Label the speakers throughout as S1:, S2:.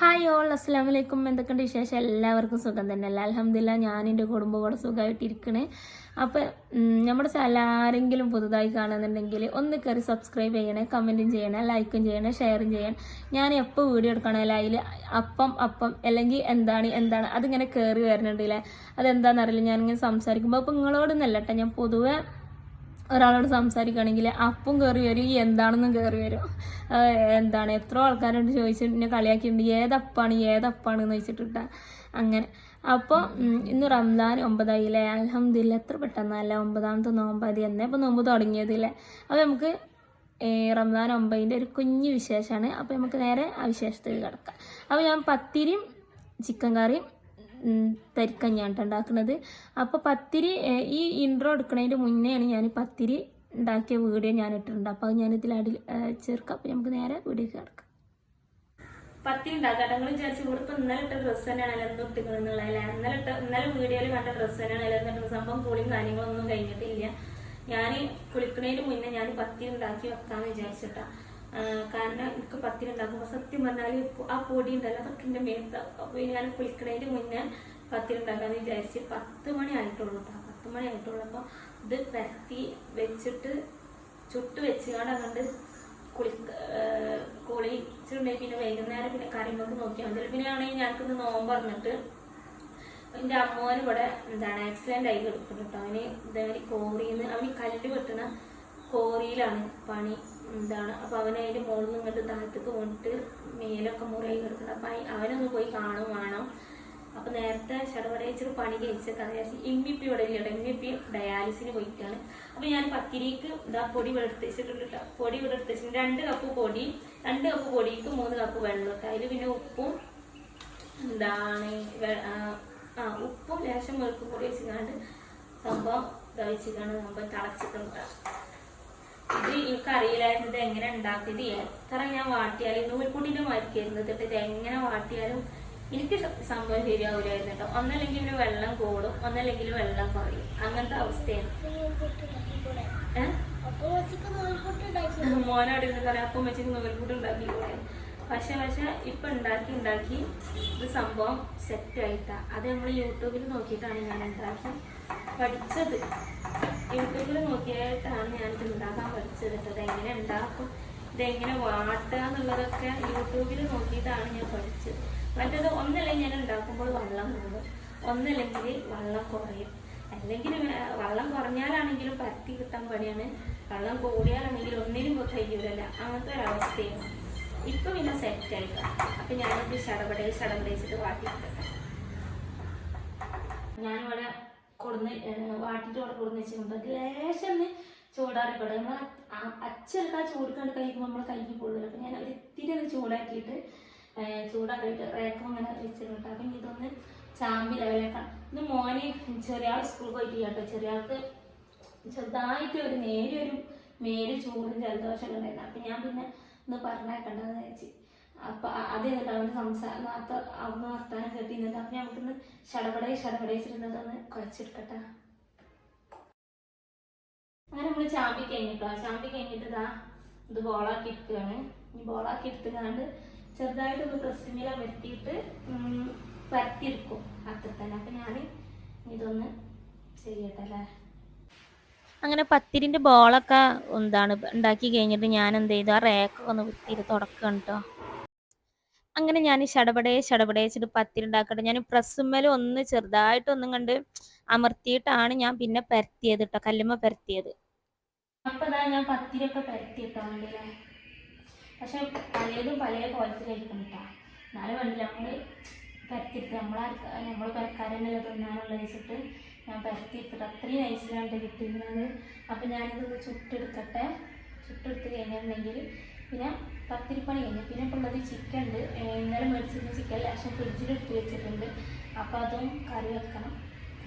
S1: Hi all അസ്സാം വലൈക്കും. എന്തൊക്കെയുണ്ട് വിശേഷം? എല്ലാവർക്കും സുഖം തന്നെയല്ല? അൽഹംദുലില്ലാ ഞാൻ എൻ്റെ കുടുംബം കൂടെ സുഖമായിട്ടിരിക്കണേ. അപ്പം നമ്മുടെ ചാനൽ ആരെങ്കിലും പുതുതായി കാണുന്നുണ്ടെങ്കിൽ ഒന്ന് കയറി സബ്സ്ക്രൈബ് ചെയ്യണേ, കമൻറ്റും ചെയ്യണേ, ലൈക്കും ചെയ്യണേ, ഷെയറും ചെയ്യണം. ഞാൻ എപ്പോൾ വീഡിയോ എടുക്കണമല്ലോ അതിൽ അപ്പം അല്ലെങ്കിൽ എന്താണ് അതിങ്ങനെ കയറി വരുന്നുണ്ടല്ലേ. അതെന്താണെന്നറിയില്ല. ഞാനിങ്ങനെ സംസാരിക്കുമ്പോൾ അപ്പോൾ നിങ്ങളോടൊന്നല്ല കേട്ടോ, ഞാൻ പൊതുവെ ഒരാളോട് സംസാരിക്കുകയാണെങ്കിൽ അപ്പം കയറി വരും, ഈ എന്താണെന്നും കയറി വരും. എത്ര ആൾക്കാരോട് ചോദിച്ചിട്ട് എന്നെ കളിയാക്കിയിട്ടുണ്ട്, ഏതപ്പാണെന്ന് വെച്ചിട്ടിട്ടാ അങ്ങനെ. അപ്പോൾ ഇന്ന് റംസാൻ 9 അൽഹംദുലില്ലാ. എത്ര പെട്ടെന്നല്ല 9ാമത്തെ നോമ്പാതി എന്നേ ഇപ്പോൾ നോമ്പ് തുടങ്ങിയതില്ലേ. അപ്പോൾ നമുക്ക് റംസാൻ 9ൻ്റെ ഒരു കുഞ്ഞു വിശേഷമാണ്. അപ്പോൾ നമുക്ക് നേരെ ആ വിശേഷത്തിൽ കിടക്കാം. അപ്പോൾ ഞാൻ പത്തിരിയും ചിക്കൻ കറിയും തരിക്കഞ്ഞാണ് ഉണ്ടാക്കുന്നത്. അപ്പോൾ പത്തിരി ഈ ഇൻട്രോ എടുക്കുന്നതിൻ്റെ മുന്നെയാണ് ഞാൻ പത്തിരി ഉണ്ടാക്കിയ വീഡിയോ ഞാൻ ഇട്ടിട്ടുണ്ട്. അപ്പോൾ അത് ഞാനിതിൽ ചേർക്കാം. അപ്പോൾ നമുക്ക് നേരെ വീഡിയോ കിടക്കാം. പത്തിരി ഉണ്ടാക്കാം. നിങ്ങൾ വിചാരിച്ചു ഇവിടെ ഇപ്പോൾ ഇന്നലെ ഇട്ട ഡ്രസ്സ് തന്നെയാണ് എല്ലാം ഇട്ടിക്കണമെന്നുള്ളതല്ലേ. ഇന്നലെ വീഡിയോയിൽ കണ്ട ഡ്രസ്സ് തന്നെയാണ് എല്ലാം. സംഭവം കുളിയും കാര്യങ്ങളൊന്നും കഴിഞ്ഞിട്ടില്ല. ഞാൻ കുളിക്കുന്നതിന് മുന്നേ ഞാൻ പത്തിരി ഉണ്ടാക്കി വെക്കാമെന്ന് വിചാരിച്ചിട്ടാണ്. കാരണം എനിക്ക് പത്തിരി ഉണ്ടാക്കുമ്പോൾ സത്യം പറഞ്ഞാൽ ആ പൊടി ഉണ്ടല്ലോ അതൊക്കെ എൻ്റെ മേത്താവും. അപ്പോൾ ഞാൻ കുളിക്കണതിന് മുന്നേ പത്തിരി ഉണ്ടാക്കാമെന്ന് വിചാരിച്ച് 10 മണി ആയിട്ടുള്ളൂ കേട്ടോ. 10 മണി ആയിട്ടുള്ളൂ. അപ്പോൾ ഇത് പരത്തി വെച്ചിട്ട് ചുട്ട് വെച്ചുകൊണ്ട് അങ്ങോട്ട് കുളിച്ചിട്ടുണ്ടെങ്കിൽ പിന്നെ വൈകുന്നേരം പിന്നെ കറിമ്പൊക്കെ നോക്കിയാൽ മതി. പിന്നെ ആണെങ്കിൽ ഞങ്ങൾക്കിന്ന് നോമ്പ് പറഞ്ഞിട്ട് എൻ്റെ അമ്മോന് ഇവിടെ ആക്സിഡൻ്റ് ആയി കിടക്കുന്നു കേട്ടോ. അവന് ഇതേമാതിരി കോറിന്ന് അവന് കല്ല് വെട്ടണ കോറിയിലാണ് പണി. അപ്പോൾ അവനതിൻ്റെ മുകളിൽ നിന്ന് ഇങ്ങോട്ട് താഴത്തേക്ക് വീണിട്ട് മേലൊക്കെ മുറിയായി കിടക്കുന്നത്. അപ്പം അവനൊന്ന് പോയി കാണും വേണം. അപ്പോൾ നേരത്തെ ചടപടയിച്ചൊരു പണി കഴിച്ചേക്കാന്ന് വിചാരിച്ചു. ഇമ്മിപ്പി ഇവിടെ ഇല്ല. ഇമ്മിപ്പി ഡയാലിസിന് പോയിട്ടാണ്. അപ്പോൾ ഞാൻ പത്തിരിക്ക് പൊടി ഇവിടെ വെച്ചിട്ടുണ്ട് കേട്ടോ. പൊടി ഇവിടെ വെച്ചിട്ടുണ്ട്. 2 കപ്പ് പൊടി, 2 കപ്പ് പൊടിക്ക് 3 കപ്പ് വെള്ളം ഇട്ട് അതിൽ പിന്നെ ഉപ്പും ഉപ്പും ലേശം മുറുക്കും പൊടി വെച്ചിട്ടാണ്ട് സംഭവം വെച്ചിട്ടാണ് നമ്മൾ തിളച്ചിട്ടുണ്ട്. ഇത് എനിക്കറിയില്ലായിരുന്നത് എങ്ങനെ ഉണ്ടാക്കിയത്. എത്ര ഞാൻ വാട്ടിയാലും നൂൽപ്പൊടിൻ്റെ മാറ്റിയായിരുന്നു കേട്ടോ. ഇത് എങ്ങനെ വാട്ടിയാലും എനിക്ക് സംഭവം ശരിയാവില്ലായിരുന്നു കേട്ടോ. ഒന്നല്ലെങ്കിൽ പിന്നെ വെള്ളം കൂടും, ഒന്നല്ലെങ്കിൽ വെള്ളം കുറയും. അങ്ങനത്തെ അവസ്ഥയാണ്. മോനോട് ഇരുന്ന് പറയാം അപ്പം വെച്ചിട്ട് നൂൽപ്പൊടി ഉണ്ടാക്കിക്കൂടെ. പക്ഷെ ഇപ്പം ഉണ്ടാക്കി ഇത് സംഭവം സെറ്റായിട്ടാണ്. അത് നമ്മൾ യൂട്യൂബിൽ നോക്കിയിട്ടാണ് ഞാൻ ഉണ്ടാക്കി പഠിച്ചത്. യൂട്യൂബിൽ നോക്കിയിട്ടാണ് ഞാനിത് ഉണ്ടാക്കാൻ പഠിച്ചത് കേട്ടോ. ഇതെങ്ങനെ ഉണ്ടാക്കും, ഇതെങ്ങനെ വാട്ടുക എന്നുള്ളതൊക്കെ യൂട്യൂബിൽ നോക്കിയിട്ടാണ് ഞാൻ പഠിച്ചത്. മറ്റേത് ഒന്നല്ലെങ്കിൽ ഞാൻ ഉണ്ടാക്കുമ്പോൾ വെള്ളം കൂടും, ഒന്നല്ലെങ്കിൽ വെള്ളം കുറയും. അല്ലെങ്കിൽ വെള്ളം കുറഞ്ഞാലാണെങ്കിലും പരത്തി കിട്ടാൻ പണിയാണ്, വെള്ളം കൂടിയാലാണെങ്കിലും ഒന്നിനും കഴിയൂലല്ല. അങ്ങനത്തെ ഒരവസ്ഥയാണ്. ഇപ്പം പിന്നെ സെറ്റായിട്ടാണ്. അപ്പം ഞാനിത് ശടപടയിച്ചിട്ട് വാട്ടിയിട്ടെ. ഞാനിവിടെ വാട്ടിട്ട് ഇവിടെ കൊടുന്ന് വെച്ചിട്ടുണ്ട്. അത് ലേശം ചൂടാറിക്കോട്ടെ. നമ്മൾ അച്ചെടുക്കാൻ ചൂടുക്കാണ്ട് കഴിക്കുമ്പോൾ നമ്മൾ കൈക്ക് കൂടുതൽ. അപ്പം ഞാൻ ഒരിത്തിരി ഒന്ന് ചൂടാക്കിയിട്ട് റേക്കം അങ്ങനെ വെച്ചിട്ടുണ്ട്. അപ്പം ഇതൊന്ന് ചാമ്പി ലെവലേക്കാം. ഇത് മോന് ചെറിയ ആൾ സ്കൂളിൽ പോയിട്ട് കേട്ടോ. ചെറിയ ആൾക്ക് ചെറുതായിട്ട് ഒരു മേല് ചൂടും ജലദോഷമൊക്കെ ഉണ്ടായിരുന്നു. അപ്പം ഞാൻ പിന്നെ ഒന്ന് പറഞ്ഞേക്കണ്ടെന്ന് വെച്ച്. അപ്പം അത് ചെയ്തിട്ട് അവൻ്റെ അവിടുന്ന് വർത്താനം കേട്ടിരുന്നത്. അപ്പം നമുക്കിന്ന് ശടപടയിച്ചിരുന്നതൊന്ന് കുഴച്ചെടുക്കട്ടെ. അങ്ങനെ നമ്മൾ ചാമ്പി കഴിഞ്ഞിട്ട് ഇത് ബോളാക്കി എടുക്കുകയാണ്. ഈ ബോളാക്കി എടുത്തുകൊണ്ട് ചെറുതായിട്ടൊന്ന് പ്രസ്സിമില വരുത്തിയിട്ട് പരത്തിയെടുക്കും അത്ര തന്നെ. അപ്പം ഞാൻ ഇതൊന്ന് ചെയ്യട്ടെ അല്ലേ. അങ്ങനെ പത്തിരിൻ്റെ ബോളൊക്കെ ഉണ്ടാക്കി കഴിഞ്ഞിട്ട് ഞാൻ എന്ത് ചെയ്തു, ആ റേക്കൊക്കെ ഒന്ന് വൃത്തിയിട്ട് തുടക്കണം കേട്ടോ. അങ്ങനെ ഞാൻ ശടപടയിച്ചിട്ട് പത്തിരി ഉണ്ടാക്കട്ടെ. ഞാൻ പ്രസ്സുമ്മേലും ഒന്ന് ചെറുതായിട്ടൊന്നും കണ്ട് അമർത്തിയിട്ടാണ് ഞാൻ പിന്നെ പരത്തിയത് കേട്ടോ, കല്ലുമ്മ പരത്തിയത്. അപ്പോൾ ഞാൻ പത്തിരിയൊക്കെ പരത്തിയിട്ടോ വേണ്ടിയില്ലേ. പക്ഷെ പലതും പല കോലത്തിലായിരിക്കും കേട്ടോ. എന്നാലും വേണ്ടില്ല നമ്മൾ പരത്തിയിട്ട് നമ്മൾ പരക്കാരെന്നല്ല തിന്നാനുള്ള വെച്ചിട്ട് ഞാൻ പരത്തിയിട്ടിട്ട് അത്രയും നൈസിലാണ് കിട്ടിയിരുന്നത്. അപ്പം ഞാനിതൊന്ന് ചുട്ടെടുക്കട്ടെ. ചുട്ടെടുത്ത് കഴിഞ്ഞിട്ടുണ്ടെങ്കിൽ പിന്നെ പത്തിരിപ്പണി കഴിഞ്ഞു. പിന്നെ ഇപ്പോൾ ഉള്ളത് ചിക്കൻ ഉണ്ട്. ഇന്നലെ മേടിച്ചിരുന്ന ചിക്കൻ ലേശം ഫ്രിഡ്ജിലെടുത്ത് വെച്ചിട്ടുണ്ട്. അപ്പോൾ അതും കറി വെക്കണം.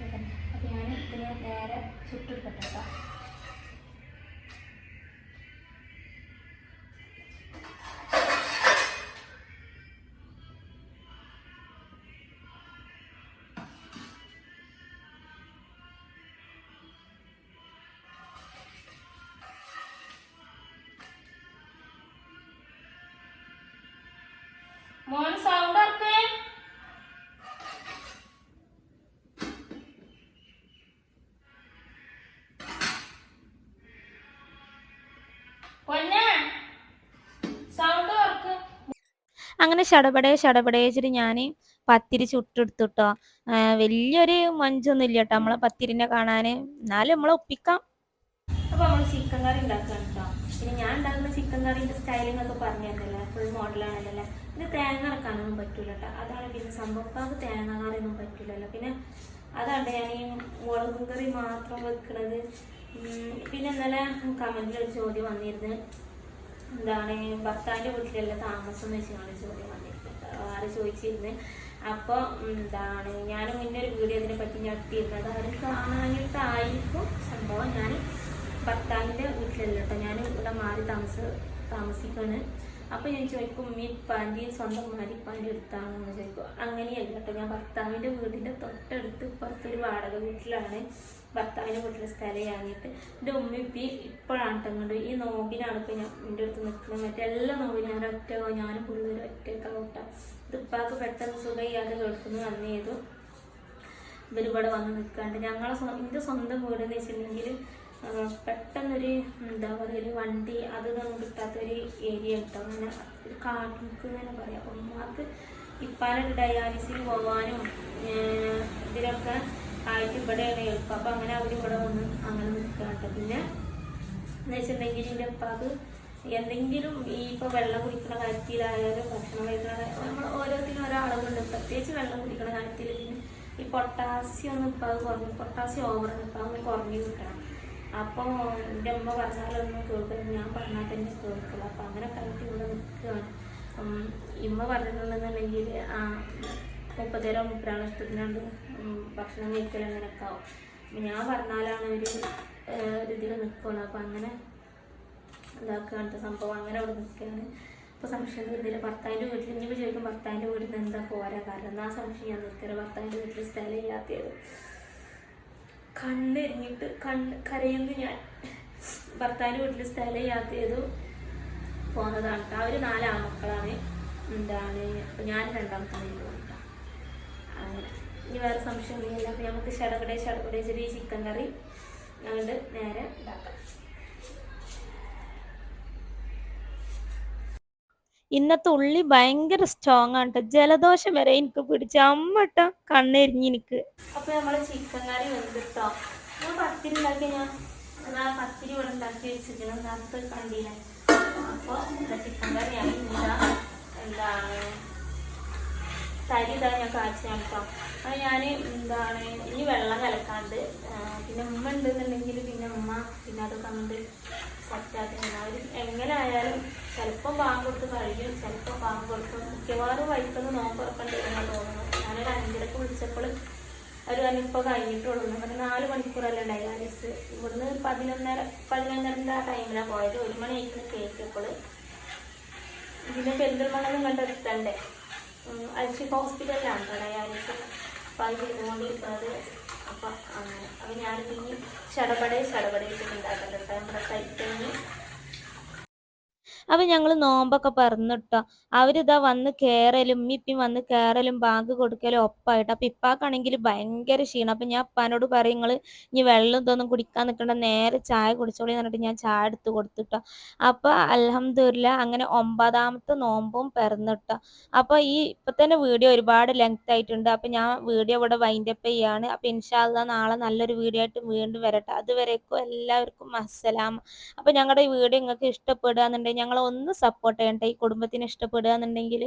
S1: അപ്പോൾ ഞാൻ ഇതിന് നേരെ ചുട്ടെടുക്കട്ടെ കേട്ടോ. മോൻ സൗണ്ട് പൊന്നെ സൗണ്ട് വർക്ക്. അങ്ങനെ ശടപടേച്ചിട്ട് ഞാൻ പത്തിരി ചുട്ടെടുത്തുട്ടോ. വലിയൊരു മഞ്ചൊന്നും ഇല്ല കേട്ടോ നമ്മളെ പത്തിരിനെ കാണാൻ, എന്നാലും നമ്മളെ ഒപ്പിക്കാം. അപ്പോൾ നമ്മൾ ചിക്കൻ കറി ഉണ്ടാക്കുകയാണ് കേട്ടോ. പിന്നെ ഞാൻ ഉണ്ടാക്കുന്ന ചിക്കൻ കറിൻ്റെ സ്റ്റൈലിങ്ങൊക്കെ പറഞ്ഞു തന്നല്ലേ, ഫുൾ മോഡലാണല്ലേ. പിന്നെ തേങ്ങ ഇറക്കാനൊന്നും പറ്റൂല കേട്ടോ, അതാണ് പിന്നെ സംഭവം. അത് തേങ്ങ കറിയൊന്നും പറ്റൂലല്ലോ. പിന്നെ അതാണ് ഞാൻ ഈ മുളകും കറി മാത്രം വെക്കുന്നത്. പിന്നെ ഇന്നലെ കമൻറ്റിലൊരു ചോദ്യം വന്നിരുന്നു, എന്താണ് ഭർത്താവിൻ്റെ വീട്ടിലല്ല താമസം എന്ന് വെച്ചാണ് ചോദ്യം വന്നിരുന്നത്, ആര് ചോദിച്ചിരുന്നു. അപ്പോൾ എന്താണ് ഞാൻ മുന്നേ ഒരു വീഡിയോ ഇതിനെ പറ്റി ഞെട്ടിയിരുന്നത്, ആരും കാണാനായിട്ടായിരിക്കും സംഭവം. ഞാൻ ഭർത്താവിൻ്റെ വീട്ടിലല്ല കേട്ടോ, ഞാൻ ഇവിടെ മാറി താമസിക്കാണ്. അപ്പോൾ ഞാൻ ചോദിക്കും ഉമ്മിപ്പാൻ്റെ സ്വന്തം മാരിപ്പാൻ്റെ അടുത്താണെന്ന് ചോദിക്കും. അങ്ങനെയല്ല കേട്ടോ, ഞാൻ ഭർത്താവിൻ്റെ വീടിൻ്റെ തൊട്ടടുത്ത് ഇപ്പുറത്തൊരു വാടക വീട്ടിലാണ് ഭർത്താവിൻ്റെ വീട്ടിലെ സ്ഥലം വാങ്ങിയിട്ട്. എൻ്റെ ഉമ്മിപ്പി ഇപ്പോഴാണ് കേട്ടോ ഈ നോമ്പിനാണ് ഇപ്പോൾ ഞാൻ എൻ്റെ അടുത്ത് നിൽക്കുന്നത്. മറ്റെല്ലാ നോമ്പിനും ഞാൻ ഞാനും പിള്ളേർ ഒറ്റക്കാവട്ടെ. ഇത് ഉപ്പാക്ക് പെട്ടെന്ന് സുഖമില്ലാതെ കേൾക്കുന്നു വന്നു ചെയ്തു. ഇവരിവിടെ വന്ന് നിൽക്കാണ്ട് എൻ്റെ സ്വന്തം വീടെന്ന് വെച്ചിട്ടുണ്ടെങ്കിൽ പെട്ടെന്നൊരു എന്താ പറയുക, ഒരു വണ്ടി അതൊന്നും കിട്ടാത്തൊരു ഏരിയ കേട്ടോ. അങ്ങനെ ഒരു കാട്ടിക്ക് തന്നെ പറയാം. ഉമ്മാക്ക് ഇപ്പാനൊരു ഡയാലിസിന് പോകാനും ഇതിലൊക്കെ ആയിട്ട് ഇവിടെയാണ് എളുപ്പം. അപ്പം അങ്ങനെ അവരിവിടെ വന്ന് അങ്ങനെ നിൽക്കുക കേട്ടോ. പിന്നെ എന്ന് വെച്ചിട്ടുണ്ടെങ്കിൽ എൻ്റെ ഉപ്പാക്ക് എന്തെങ്കിലും ഈ ഇപ്പോൾ വെള്ളം കുടിക്കുന്ന കാര്യത്തിലായാലും ഭക്ഷണം കഴിക്കുന്ന നമ്മൾ ഓരോരുത്തരും ഒരളവുണ്ട്, പ്രത്യേകിച്ച് വെള്ളം കുടിക്കുന്ന കാര്യത്തിൽ. പിന്നെ ഈ പൊട്ടാസ്യം ഒന്നും ഇപ്പം കുറഞ്ഞു, പൊട്ടാസ്യം ഓവറാണ്, ഇപ്പം ഒന്ന് കുറഞ്ഞു കിട്ടണം. അപ്പോൾ എൻ്റെ അമ്മ പറഞ്ഞാലൊന്നും കേൾക്കണം, ഞാൻ പറഞ്ഞാൽ തന്നെ കേൾക്കുള്ളൂ. അപ്പം അങ്ങനെ കഴിഞ്ഞിട്ട് ഇവിടെ നിൽക്കുകയാണ്. ഇമ്മ പറഞ്ഞിട്ടുണ്ടെന്നുണ്ടെങ്കിൽ 30-30 ഇഷ്ടത്തിനാണ്ട് ഭക്ഷണം കഴിക്കൽ അങ്ങനെയൊക്കെ ആവും. ഞാൻ പറഞ്ഞാലാണ് ഒരു ഇതിൽ നിൽക്കുകയാണ്. അപ്പം അങ്ങനെ ഇതാക്കുകയാണ് സംഭവം. അങ്ങനെ അവിടെ നിൽക്കുകയാണ്. അപ്പോൾ സംശയം തീർന്നില്ല. ഭർത്താവിൻ്റെ വീട്ടിൽ ഇനിയിപ്പോൾ ചോദിക്കും ഭർത്താവിൻ്റെ വീട്ടിൽ നിന്ന് എന്താ പോരാ കാരണം, ആ സംശയം ഞാൻ നിൽക്കരുത്. ഭർത്താവിൻ്റെ വീട്ടിൽ സ്ഥലം ഇല്ലാത്തത് കണ്ണെരിഞ്ഞിട്ട് കരയുന്നു ഞാൻ. ഭർത്താവിൻ്റെ വീട്ടിൽ സ്ഥലം യാത്രയത് പോകുന്നതാണ് കേട്ടോ. അവർ 4 ആൺമക്കളാണ്. എന്താണ് അപ്പം ഞാൻ 2ാമത്തെ കേട്ടോ. അങ്ങനെ ഇനി വേറെ സംശയമൊന്നുമില്ല. അപ്പം നമുക്ക് ശടപടേ ചെറിയ ചിക്കൻ കറി ഞങ്ങളുടെ നേരെ ഉണ്ടാക്കാം. ഇന്നത്തെ ഉള്ളി ഭയങ്കര സ്ട്രോങ് ആണ് കേട്ടോ, ജലദോഷം വരെ എനിക്ക് പിടിച്ച അമ്മട്ട കണ്ണെരിഞ്ഞ് എനിക്ക്. അപ്പൊ നമ്മള് ചിക്കൻ കറി വെന്തിട്ടോ. ഞാൻ പത്തിരി ഉണ്ടാക്കി, ഞാൻ പത്തിരി ഇവിടെ ഉണ്ടാക്കി വെച്ചിരിക്കണം, നേരത്തെ കണ്ടില്ല. അപ്പൊ ചിക്കൻ കറിയാണ്. എന്താണ് തരി ഇതാ ഞാൻ കാഴ്ചയാണ് കേട്ടോ. അത് ഞാൻ എന്താണ് ഇനി വെള്ളം കലക്കാണ്ട് പിന്നെ ഉമ്മ ഉണ്ടെന്നുണ്ടെങ്കിൽ പിന്നെ ഉമ്മ പിന്നെ അതൊക്കെ അങ്ങോട്ട് സെറ്റാക്കി. അവർ എങ്ങനെ ആയാലും ചിലപ്പോൾ പാമ്പ് കൊടുത്ത് കഴിയും, ചിലപ്പോൾ പാമ്പ് കൊടുക്കും. മിക്കവാറും വൈക്കൊന്ന് നോമ്പ് തുറക്കേണ്ടിരുന്നാണ് തോന്നുന്നു. ഞാനൊരു 5:30 വിളിച്ചപ്പോൾ അവർ ഇപ്പോൾ കഴിഞ്ഞിട്ടുള്ളൂ. പറഞ്ഞാൽ 4 മണിക്കൂറല്ല ഡയാലിസിസ്. ഇവിടുന്ന് 11:30 ആ ടൈമിലാണ് പോയത്. 1 മണി ആയിരിക്കും കേൾക്കപ്പോൾ. പിന്നെ പെരിന്തൽമണ്ണ കണ്ടെത്തണ്ടേ, അൽഷിഫ ഹോസ്പിറ്റലിലാണ് ഡയാലിസിസ്. അപ്പോൾ അത് ചെയ്തുകൊണ്ടിരിക്കുന്നത്. അപ്പം അങ്ങനെ അപ്പം ഞാനിപ്പോൾ ഈ ചടപടേ ഉണ്ടാക്കട്ടെ നമ്മുടെ കൈത്തങ്ങി. അപ്പം ഞങ്ങൾ നോമ്പൊക്കെ പറഞ്ഞിട്ടോ. അവരിതാ വന്ന് കയറലും ഉമ്മിപ്പിയും വന്ന് കയറലും ബാങ്ക് കൊടുക്കലും ഒപ്പായിട്ട്. അപ്പം ഇപ്പാക്കാണെങ്കിൽ ഭയങ്കര ക്ഷീണം. അപ്പം ഞാൻ ഉപ്പാനോട് പറയും നിങ്ങൾ ഇനി വെള്ളം ഇതൊന്നും കുടിക്കാൻ നിൽക്കണ്ട, നേരെ ചായ കുടിച്ചോളി എന്ന് പറഞ്ഞിട്ട് ഞാൻ ചായ എടുത്ത് കൊടുത്തിട്ടോ. അപ്പോൾ അൽഹംദുലില്ലാ അങ്ങനെ 9ാമത്തെ നോമ്പും പിറന്നിട്ടോ. അപ്പോൾ ഈ ഇപ്പം തന്നെ വീഡിയോ ഒരുപാട് ലെങ്ത് ആയിട്ടുണ്ട്. അപ്പം ഞാൻ വീഡിയോ ഇവിടെ വൈൻഡപ്പ് ചെയ്യാണ്. അപ്പം ഇൻഷാ അല്ലാഹ് നാളെ നല്ലൊരു വീഡിയോ ആയിട്ട് വീണ്ടും വരട്ടെ. അതുവരേക്കും എല്ലാവർക്കും അസ്സലാം. അപ്പോൾ ഞങ്ങളുടെ ഈ വീഡിയോ നിങ്ങൾക്ക് ഇഷ്ടപ്പെടുകയെന്നുണ്ടെങ്കിൽ ഞങ്ങളെ ഒന്ന് സപ്പോർട്ട് ചെയ്യട്ടെ. ഈ കുടുംബത്തിന് ഇഷ്ടപ്പെടുകയെന്നുണ്ടെങ്കിൽ